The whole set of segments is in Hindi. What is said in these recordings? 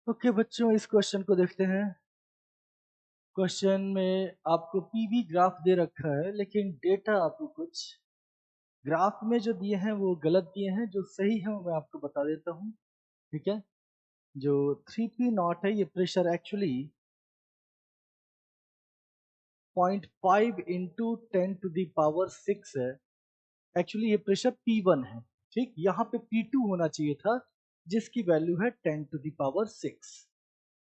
ओके बच्चों, इस क्वेश्चन को देखते हैं। क्वेश्चन में आपको पीवी ग्राफ दे रखा है, लेकिन डेटा आपको कुछ ग्राफ में जो दिए हैं वो गलत दिए हैं। जो सही है वो मैं आपको बता देता हूँ। ठीक है, जो 3p0 है ये प्रेशर एक्चुअली 0.5 इंटू 10⁻⁶ है। एक्चुअली ये प्रेशर P1 है। ठीक, यहाँ पे P2 होना चाहिए था, जिसकी वैल्यू है 10⁻⁶।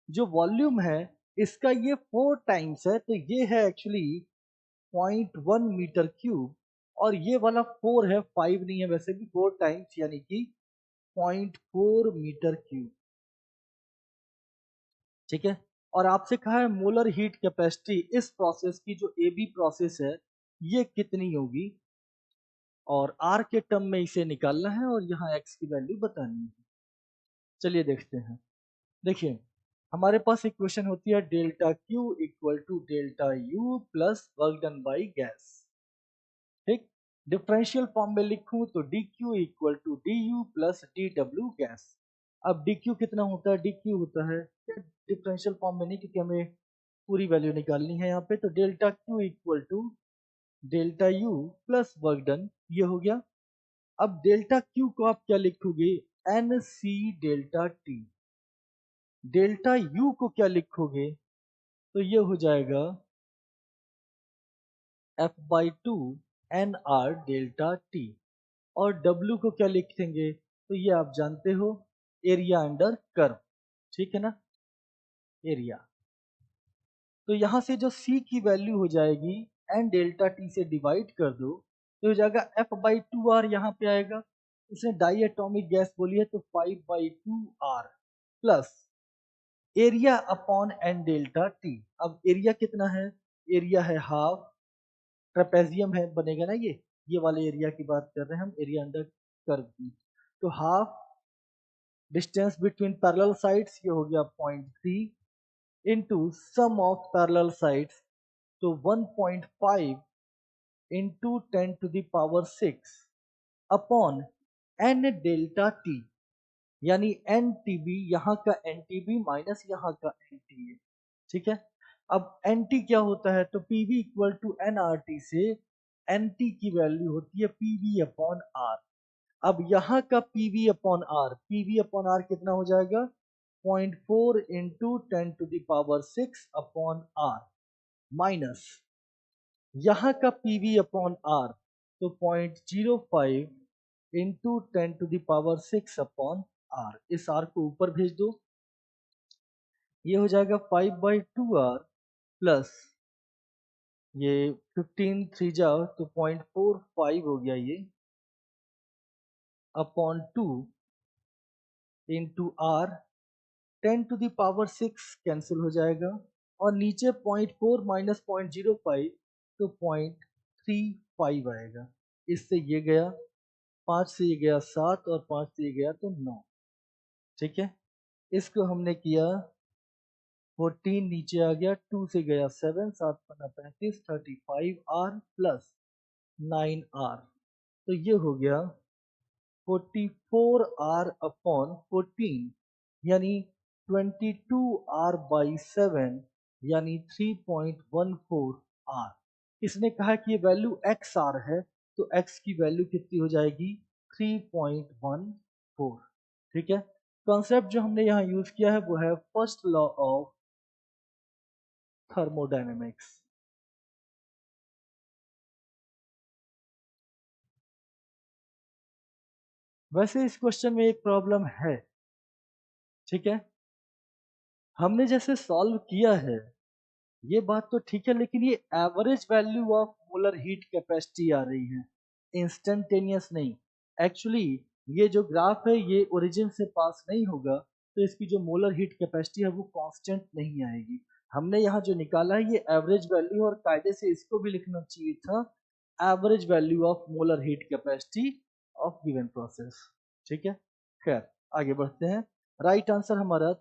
जो वॉल्यूम है इसका ये 4 टाइम्स है, तो ये है एक्चुअली 0.1 मीटर क्यूब। और ये वाला 4 है, 5 नहीं है, वैसे भी 4 टाइम्स यानी कि 0.4 मीटर क्यूब। ठीक है, और आपसे कहा है मोलर हीट कैपेसिटी इस प्रोसेस की, जो ए बी प्रोसेस है, ये कितनी होगी, और आर के टर्म में इसे निकालना है और यहाँ एक्स की वैल्यू बतानी है। चलिए देखते हैं। देखिए, हमारे पास इक्वेशन होती है delta Q equal to delta U plus work done by gas. ठीक, डिफरेंशियल फॉर्म में लिखूं तो D Q equal to D U plus D W gas. अब डी क्यू कितना होता है, डी क्यू होता है डिफरेंशियल फॉर्म में नहीं, क्योंकि हमें पूरी वैल्यू निकालनी है यहाँ पे। तो delta Q equal to delta U plus work done, ये हो गया। अब डेल्टा क्यू को आप क्या लिखोगे, N C delta T. Delta U को क्या लिखोगे, तो ये हो जाएगा F/2 NR डेल्टा टी। और W को क्या लिखेंगे, तो ये आप जानते हो, एरिया अंडर कर्व। ठीक है ना, एरिया। तो यहां से जो C की वैल्यू हो जाएगी N डेल्टा T से डिवाइड कर दो, तो हो जाएगा F/2R। यहाँ पे आएगा, इसने डाई एटॉमिक गैस बोली है, तो 5/2R plus area upon N delta T। अब एरिया कितना है, एरिया है हाफ, ट्रेपेजियम है बनेगा ना, ये वाले एरिया की बात कर रहे हैं हम, एरिया अंडर कर्व की। तो half distance between parallel sides, ये हो गया 0.3 into sum of parallel sides, तो 1.5 into 10⁻⁶ upon N delta T, यानी एन टी बी, यहाँ का एन टी बी माइनस यहाँ का एन टी ए। ठीक है, अब एन टी क्या होता है, तो P V equal to N R T से एन टी की वैल्यू होती है पी वी अपॉन आर। अब यहाँ का P V upon R, P V upon R कितना हो जाएगा, 0.4 इंटू 10⁻⁶ अपॉन आर, माइनस यहाँ का पी वी अपॉन आर, तो 0.05 इंटू 10⁻⁶ अपॉन आर। इस आर को ऊपर भेज दो, ये हो जाएगा 5/2R प्लस ये 15 3 जाओ तो 0.45 हो गया ये, अपॉन 2 इंटू आर। 10⁻⁶ कैंसिल हो जाएगा, और नीचे 0.4 माइनस 0.05, तो 0.35 आएगा। इससे ये गया 5 से ये गया 7, और 5 से ये गया तो 9। ठीक है, इसको हमने किया 14, नीचे आ गया, 2 से गया 7, 7 पन्ना 35, 35R प्लस 9R, तो ये हो गया 44R अपॉन 14, यानी 22R/7, यानी 3.14R। इसने कहा कि ये वैल्यू XR है, तो X की वैल्यू कितनी हो जाएगी, 3.14। ठीक है, कॉन्सेप्ट जो हमने यहाँ यूज किया है वो है फर्स्ट लॉ ऑफ थर्मोडायनेमिक्स। वैसे इस क्वेश्चन में एक प्रॉब्लम है। ठीक है, हमने जैसे सॉल्व किया है ये बात तो ठीक है, लेकिन ये average value of molar heat capacity आ रही है, इंस्टेंटेनियस नहीं। एक्चुअली ये जो ग्राफ है ये ओरिजिन से पास नहीं होगा, तो इसकी जो मोलर हीट कैपेसिटी है वो कांस्टेंट नहीं आएगी। हमने यहाँ जो निकाला है ये एवरेज वैल्यू, और कायदे से इसको भी लिखना चाहिए था average value of molar heat capacity of given process. ठीक है, खैर आगे बढ़ते हैं। राइट आंसर हमारा